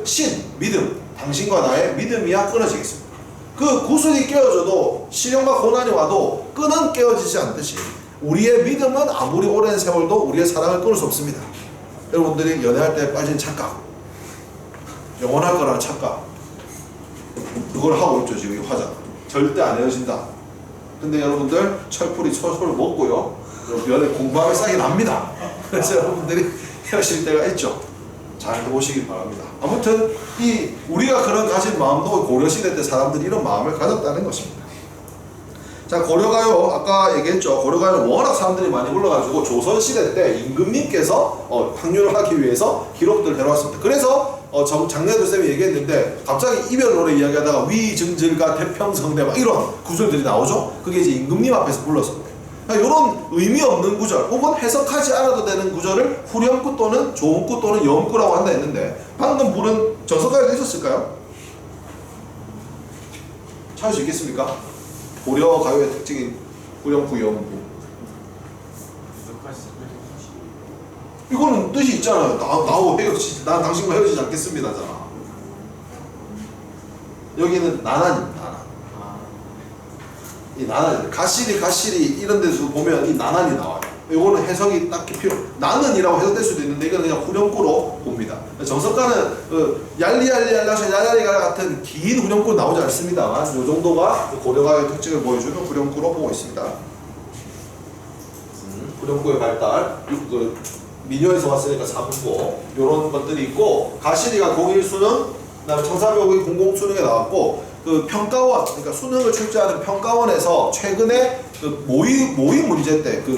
신, 믿음 당신과 나의 믿음이야 끊어지겠습니다. 그 구슬이 깨어져도 시련과 고난이 와도 끈은 깨어지지 않듯이 우리의 믿음은 아무리 오랜 세월도 우리의 사랑을 끊을 수 없습니다. 여러분들이 연애할 때 빠진 착각, 영원할 거라는 착각, 그걸 하고 있죠. 지금 이 화자 절대 안 헤어진다. 근데 여러분들 철풀이 철소를 먹고요, 연애 공부하면 싹이 납니다. 그래서 여러분들이 헤어질 때가 있죠. 잘 해보시길 바랍니다. 아무튼 우리가 그런 가진 마음도 고려시대 때 사람들이 이런 마음을 가졌다는 것입니다. 자, 고려가요 아까 얘기했죠. 고려가요는 워낙 사람들이 많이 불러가지고 조선시대 때 임금님께서 확률을 하기 위해서 기록들을 해놓았습니다. 그래서 장례도 쌤이 얘기했는데 갑자기 이별 노래 이야기하다가 위증질과 태평성대 막 이런 구절들이 나오죠. 그게 이제 임금님 앞에서 불렀을 거예요. 이런 의미 없는 구절 혹은 해석하지 않아도 되는 구절을 후렴구 또는 조음구 또는 여음구라고 한다 했는데 방금 부른 정석가에도 있었을까요? 찾을 수 있겠습니까? 고려 가요의 특징인 후렴구 여음구. 이거는 뜻이 있잖아요. 나하고 난 당신과 헤어지지 않겠습니다잖아. 여기는 나난입니다. 이 나난, 가시리 이런 데서 보면 이 나난이 나와요. 이거는 해석이 딱히 나는이라고 해석될 수도 있는데 이건 그냥 후렴구로 봅니다. 정석가는 얄리얄리얄라샤 같은 긴 후렴구 나오지 않습니다만 이 정도가 고려가의 특징을 보여주는 후렴구로 보고 있습니다. 후렴구의 발달, 그 민요에서 왔으니까 사문고 이런 것들이 있고, 가시리가 01 수능, 그다음에 1400이 00 수능에 나왔고, 그 평가원, 그러니까 수능을 출제하는 평가원에서 최근에 그 모의 문제 때, 그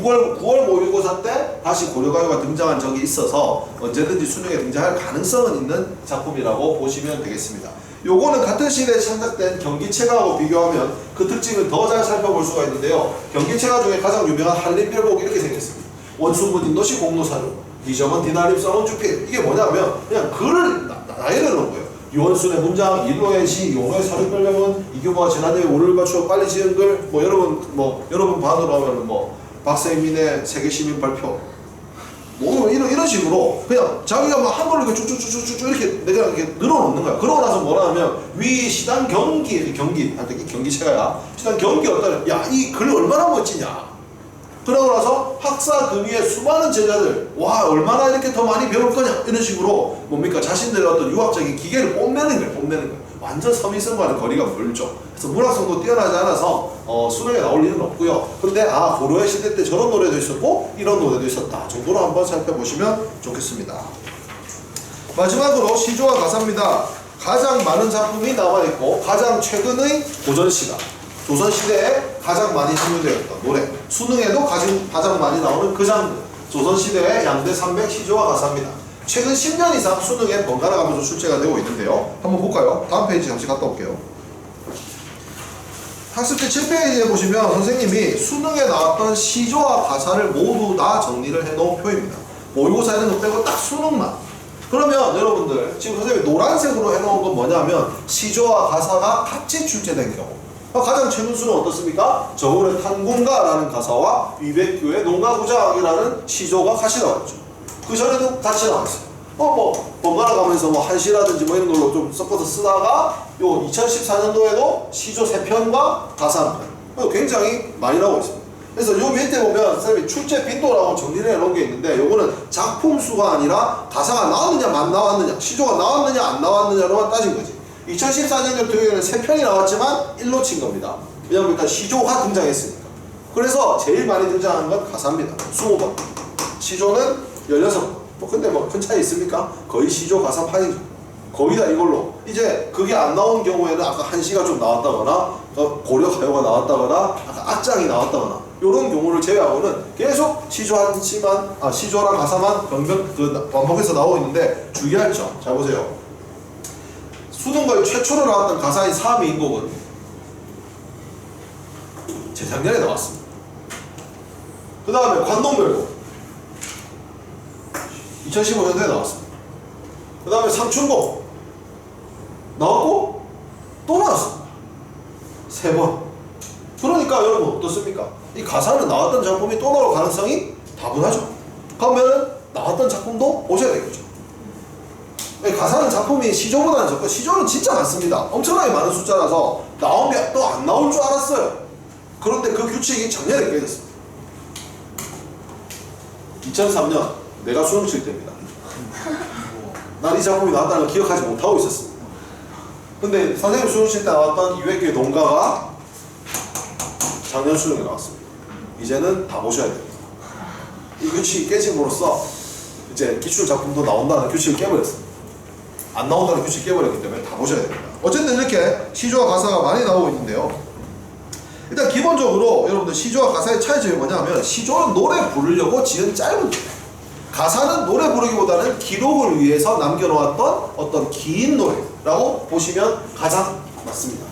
9월 모의고사 때 다시 고려가요가 등장한 적이 있어서 언제든지 수능에 등장할 가능성은 있는 작품이라고 보시면 되겠습니다. 요거는 같은 시대에 창작된 경기체가하고 비교하면 그 특징을 더 잘 살펴볼 수가 있는데요. 경기체가 중에 가장 유명한 한림별곡이 이렇게 생겼습니다. 원숭문 인도시 공로사료, 이점은 디나림 쌍원 주필. 이게 뭐냐면 그냥 글을 나열해 놓은 거예요. 유원순의 문장, 일로의 시, 용어의 사륙별명은 이교보가 지난해에 오를 맞추어 빨리 지은 글, 여러분 반으로 하면 박세민의 세계시민 발표, 이런 식으로 그냥 자기가 막 한글로 이렇게 쭉쭉쭉쭉 이렇게 내가 이렇게 늘어놓는 거야. 그러고 나서 뭐라 하면 위 시당 경기 한테 경기체가야. 시당 경기 어떠냐? 야, 이 글 얼마나 멋지냐. 그러고 나서 학사 금위의 수많은 제자들, 와, 얼마나 이렇게 더 많이 배울 거냐, 이런 식으로 자신들의 어떤 유학적인 기계를 뽐내는 거예요. 완전 서민성과는 거리가 멀죠. 그래서 문학성도 뛰어나지 않아서 수능에 나올 일은 없고요. 그런데 고려의 시대 때 저런 노래도 있었고 이런 노래도 있었다 정도로 한번 살펴보시면 좋겠습니다. 마지막으로 시조와 가사입니다. 가장 많은 작품이 나와있고 가장 최근의 고전시가, 조선시대에 가장 많이 사용되었던 노래, 수능에도 가장 많이 나오는 그 장르, 조선시대의 양대 산맥 시조와 가사입니다. 최근 10년 이상 수능에 번갈아 가면서 출제가 되고 있는데요. 한번 볼까요? 다음 페이지 잠시 갔다 올게요. 학습지 7페이지에 보시면 선생님이 수능에 나왔던 시조와 가사를 모두 다 정리를 해놓은 표입니다. 모의고사 이런 거 빼고 딱 수능만. 그러면 여러분들 지금 선생님이 노란색으로 해놓은 건 뭐냐면 시조와 가사가 같이 출제된 경우. 가장 최근 수는 어떻습니까? 저울의 탄군가라는 가사와 위백교의 농가구장이라는 시조가 같이 나왔죠. 그 전에도 같이 나왔어요. 번갈아 가면서 한시라든지 이런 걸로 좀 섞어서 쓰다가 요 2014년도에도 시조 3편과 가사 1편 굉장히 많이 나오고 있습니다. 그래서 요 밑에 보면 선생님이 출제 빈도라고 정리를 해놓은 게 있는데, 요거는 작품 수가 아니라 가사가 나왔느냐 안 나왔느냐, 시조가 나왔느냐 안 나왔느냐로만 따진 거지. 2014년 같은 경우에는 3편이 나왔지만 1로 친 겁니다. 왜냐면 일단 시조가 등장했으니까. 그래서 제일 많이 등장하는 건 가사입니다. 20번. 시조는 16번. 근데 큰 차이 있습니까? 거의 시조 가사 판이죠. 거의 다 이걸로. 이제 그게 안 나온 경우에는 아까 한시가 좀 나왔다거나 고려 가요가 나왔다거나 아까 악장이 나왔다거나 이런 경우를 제외하고는 계속 시조랑 가사만 반복해서 나오고 있는데, 주의할 점 잘 보세요. 수능거의 최초로 나왔던 가사인 사미인곡은 재작년에 나왔습니다. 그 다음에 관동별곡 2015년도에 나왔습니다. 그 다음에 삼춘곡 나왔고 또 나왔습니다. 3번. 그러니까 여러분 어떻습니까? 이 가사는 나왔던 작품이 또 나올 가능성이 다분하죠. 그러면은 나왔던 작품도 보셔야 되겠죠. 가사는 작품이 시조보다는 적고, 시조는 진짜 많습니다. 엄청나게 많은 숫자라서 나오면 또 안 나올 줄 알았어요. 그런데 그 규칙이 작년에 깨졌습니다. 2003년 내가 수능 칠 때입니다. 난 이 작품이 나왔다는 걸 기억하지 못하고 있었습니다. 근데 선생님 수능 칠 때 나왔던 이백교의 농가가 작년 수능에 나왔습니다. 이제는 다 보셔야 됩니다. 이 규칙이 깨짐으로써 이제 기출 작품도 나온다는 규칙을 깨버렸습니다. 안 나온다는 규칙을 깨버렸기 때문에 다 보셔야 됩니다. 어쨌든 이렇게 시조와 가사가 많이 나오고 있는데요. 일단 기본적으로 여러분들 시조와 가사의 차이점이 뭐냐면, 시조는 노래 부르려고 지은 짧은 노래, 가사는 노래 부르기보다는 기록을 위해서 남겨놓았던 어떤 긴 노래라고 보시면 가장 맞습니다.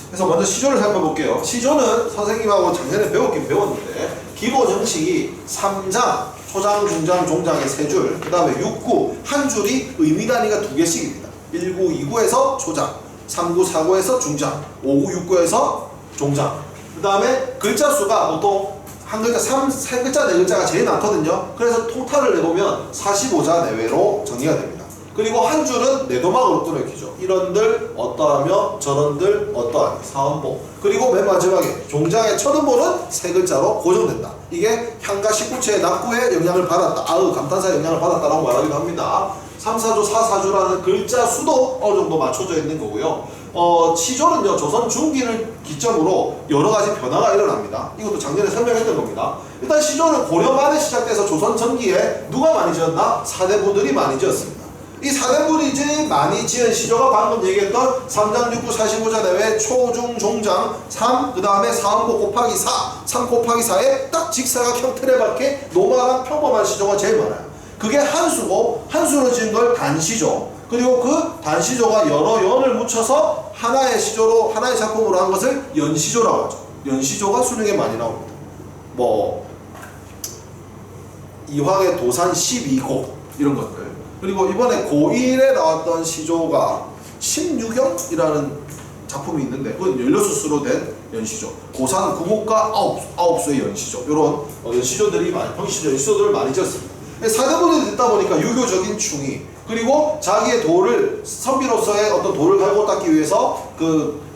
그래서 먼저 시조를 살펴볼게요. 시조는 선생님하고 작년에 배웠는데 기본 형식이 3장, 초장, 중장, 종장의 3줄, 그 다음에 6구, 한 줄이 의미 단위가 2개씩입니다. 1구, 2구에서 초장, 3구, 4구에서 중장, 5구, 6구에서 종장. 그 다음에 글자 수가 보통 한 글자, 3글자, 4글자가 제일 많거든요. 그래서 통탈을 내보면 45자 내외로 정리가 됩니다. 그리고 한 줄은 네도막으로 끊어있죠. 이런들 어떠하며 저런들 어떠하니, 사음보. 그리고 맨 마지막에 종장의 첫 음보는 3글자로 고정된다. 이게 향가 19체의 낙구에 영향을 받았다, 감탄사에 영향을 받았다라고 말하기도 합니다. 3, 4조, 4, 4조라는 글자 수도 어느 정도 맞춰져 있는 거고요. 시조는요 조선 중기를 기점으로 여러 가지 변화가 일어납니다. 이것도 작년에 설명했던 겁니다. 일단 시조는 고려 말에 시작돼서 조선 전기에 누가 많이 지었나? 사대부들이 많이 지었습니다. 이 사대부들이 많이 지은 시조가 방금 얘기했던 3장 6구 45자 내외 초중 종장 3, 그 다음에 4음보 곱하기 4, 3 곱하기 4에 딱 직사각형 틀에 박힌 노멀한 평범한 시조가 제일 많아요. 그게 한수고, 한수로 지은 걸 단시조, 그리고 그 단시조가 여러 연을 묻혀서 하나의 시조로, 하나의 작품으로 한 것을 연시조라고 하죠. 연시조가 수능에 많이 나옵니다. 뭐 이황의 도산 12곡 이런 것들. 그리고 이번에 고1에 나왔던 시조가 16형이라는 작품이 있는데 그건 16수로 된 연시조. 고산 9곡과 9수의 연시조. 이런 연시조들이 많이, 형시조, 연시조들을 많이 지었습니다. 사대부들이 듣다 보니까 유교적인 충의, 그리고 자기의 도를, 선비로서의 어떤 도를 갈고 닦기 위해서 그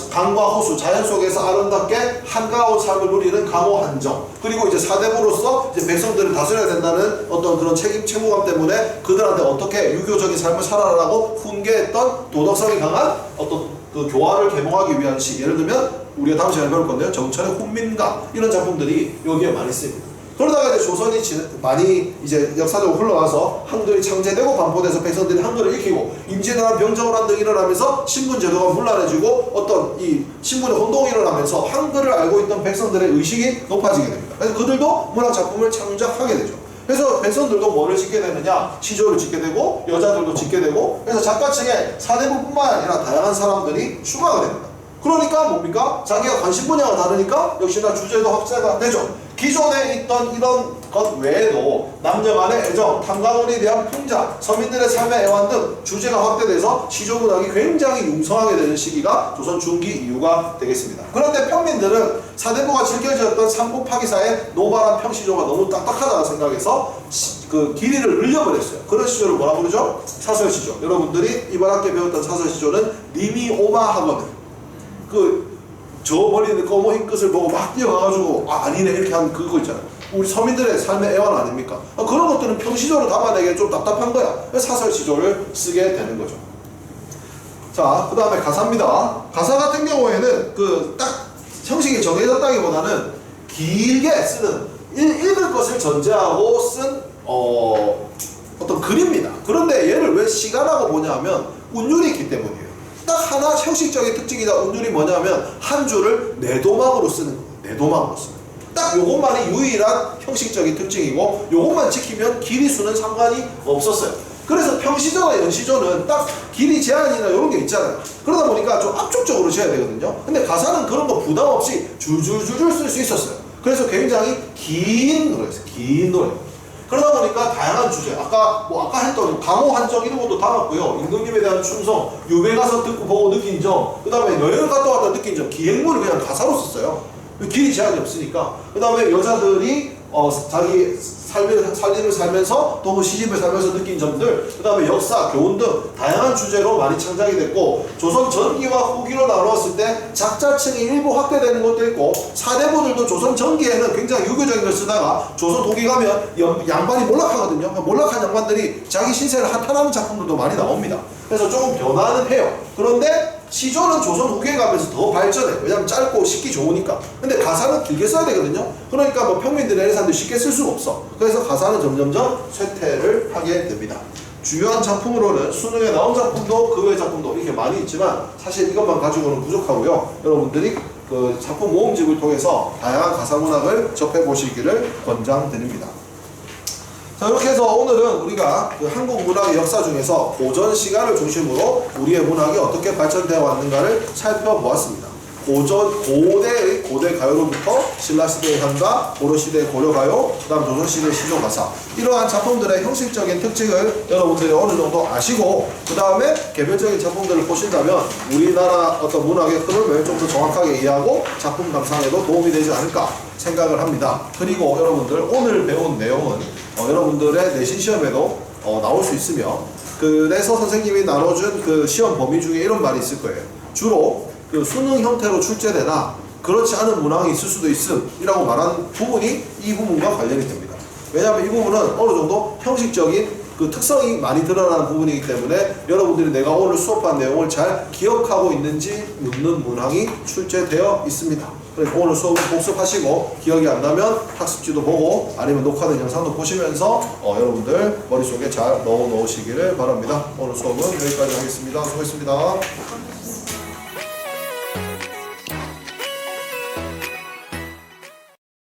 강과 호수, 자연 속에서 아름답게 한가로운 삶을 누리는 강호한정, 그리고 이제 사대부로서 이제 백성들을 다스려야 된다는 어떤 그런 책무감 때문에 그들한테 어떻게 유교적인 삶을 살아라라고 훈계했던 도덕성이 강한 어떤 그 교화를 계몽하기 위한 시. 예를 들면 우리가 다음 시간에 배울 건데요, 정철의 훈민가, 이런 작품들이 여기에 많이 쓰입니다. 그러다가 이제 조선이 많이 이제 역사적으로 흘러가서 한글이 창제되고 반포돼서 백성들이 한글을 익히고 임진왜란 병정乱등이 일어나면서 신분제도가 문란해지고 어떤 이 신분의 혼동이 일어나면서 한글을 알고 있던 백성들의 의식이 높아지게 됩니다. 그래서 그들도 문학작품을 창작하게 되죠. 그래서 백성들도 뭐를 짓게 되느냐? 시조를 짓게 되고 여자들도 짓게 되고, 그래서 작가층에 사대부뿐만 아니라 다양한 사람들이 추가가 됩니다. 그러니까 뭡니까? 자기가 관심 분야가 다르니까 역시나 주제도 확대가 되죠. 기존에 있던 이런 것 외에도 남녀 간의 애정, 탐관원에 대한 풍자, 서민들의 삶의 애환 등 주제가 확대돼서 시조문학이 굉장히 융성하게 되는 시기가 조선 중기 이유가 되겠습니다. 그런데 평민들은 사대부가 즐겨졌던 3 곱하기 4의 노발한 평시조가 너무 딱딱하다고 생각해서 그 길이를 늘려버렸어요. 그런 시조를 뭐라 부르죠? 사설시조. 여러분들이 이번 학기에 배웠던 사설시조는 님이 오마하거든. 저 멀리 있는 검은 흰 끝을 보고 막 뛰어가가지고 아니네 이렇게 하는 그거 있잖아요. 우리 서민들의 삶의 애환 아닙니까? 그런 것들은 평시조로 담아내기 좀 답답한 거야. 사설시조를 쓰게 되는 거죠. 자, 그 다음에 가사입니다. 가사 같은 경우에는 그 딱 형식이 정해졌다기보다는 길게 쓰는, 읽을 것을 전제하고 쓴 어떤 글입니다. 그런데 얘를 왜 시가라고 보냐면 운율이 있기 때문이에요. 딱 하나 형식적인 특징이다. 운율이 뭐냐면 한 줄을 네도막으로 쓰는 거예요. 네도막으로 쓰는 거예요. 딱 요것만이 유일한 형식적인 특징이고, 요것만 지키면 길이 수는 상관이 없었어요. 그래서 평시조나 연시조는 딱 길이 제한이나 이런 게 있잖아요. 그러다 보니까 좀 압축적으로 지어야 되거든요. 근데 가사는 그런 거 부담 없이 줄줄줄줄 쓸 수 있었어요. 그래서 굉장히 긴 노래였어요. 긴 노래. 그러다 보니까 다양한 주제, 아까 했던 강호 한정 이런 것도 담았고요. 임금님에 대한 충성, 유배 가서 듣고 보고 느낀 점, 그 다음에 여행을 갔다 왔다 느낀 점, 기행문을 그냥 가사로 썼어요. 길이 제한이 없으니까. 그 다음에 여자들이 자기 삶을 살면서 또 시집을 살면서 느낀 점들, 그 다음에 역사, 교훈 등 다양한 주제로 많이 창작이 됐고, 조선 전기와 후기로 나누었을 때 작자층이 일부 확대되는 것도 있고, 사대부들도 조선 전기에는 굉장히 유교적인 걸 쓰다가 조선 후기 가면 양반이 몰락하거든요. 몰락한 양반들이 자기 신세를 한탄하는 작품들도 많이 나옵니다. 그래서 조금 변화는 해요. 그런데 시조는 조선 후기에 가면서 더 발전해. 왜냐면 짧고 읽기 좋으니까. 근데 가사는 길게 써야 되거든요. 그러니까 뭐 평민들 내는 사람들이 쉽게 쓸 수가 없어. 그래서 가사는 점점점 쇠퇴를 하게 됩니다. 주요한 작품으로는 수능에 나온 작품도 그 외 작품도 이렇게 많이 있지만 사실 이것만 가지고는 부족하고요. 여러분들이 그 작품 모음집을 통해서 다양한 가사 문학을 접해보시기를 권장드립니다. 자, 이렇게 해서 오늘은 우리가 그 한국 문학의 역사 중에서 고전 시가를 중심으로 우리의 문학이 어떻게 발전되어 왔는가를 살펴보았습니다. 고대 가요로부터 신라시대의 한가, 고려시대의 고려가요, 그 다음 조선시대의 시조가사, 이러한 작품들의 형식적인 특징을 여러분들이 어느 정도 아시고 그 다음에 개별적인 작품들을 보신다면 우리나라 어떤 문학의 흐름을 좀 더 정확하게 이해하고 작품 감상에도 도움이 되지 않을까 생각을 합니다. 그리고 여러분들 오늘 배운 내용은 여러분들의 내신 시험에도 나올 수 있으며, 그래서 선생님이 나눠준 그 시험 범위 중에 이런 말이 있을 거예요. 주로 그 수능 형태로 출제되나 그렇지 않은 문항이 있을 수도 있음이라고 말하는 부분이 이 부분과 관련이 됩니다. 왜냐하면 이 부분은 어느 정도 형식적인 그 그 특성이 많이 드러나는 부분이기 때문에 여러분들이 내가 오늘 수업한 내용을 잘 기억하고 있는지 묻는 문항이 출제되어 있습니다. 그러니까 오늘 수업을 복습하시고 기억이 안 나면 학습지도 보고 아니면 녹화된 영상도 보시면서 여러분들 머릿속에 잘 넣어 놓으시기를 바랍니다. 오늘 수업은 여기까지 하겠습니다. 수고했습니다.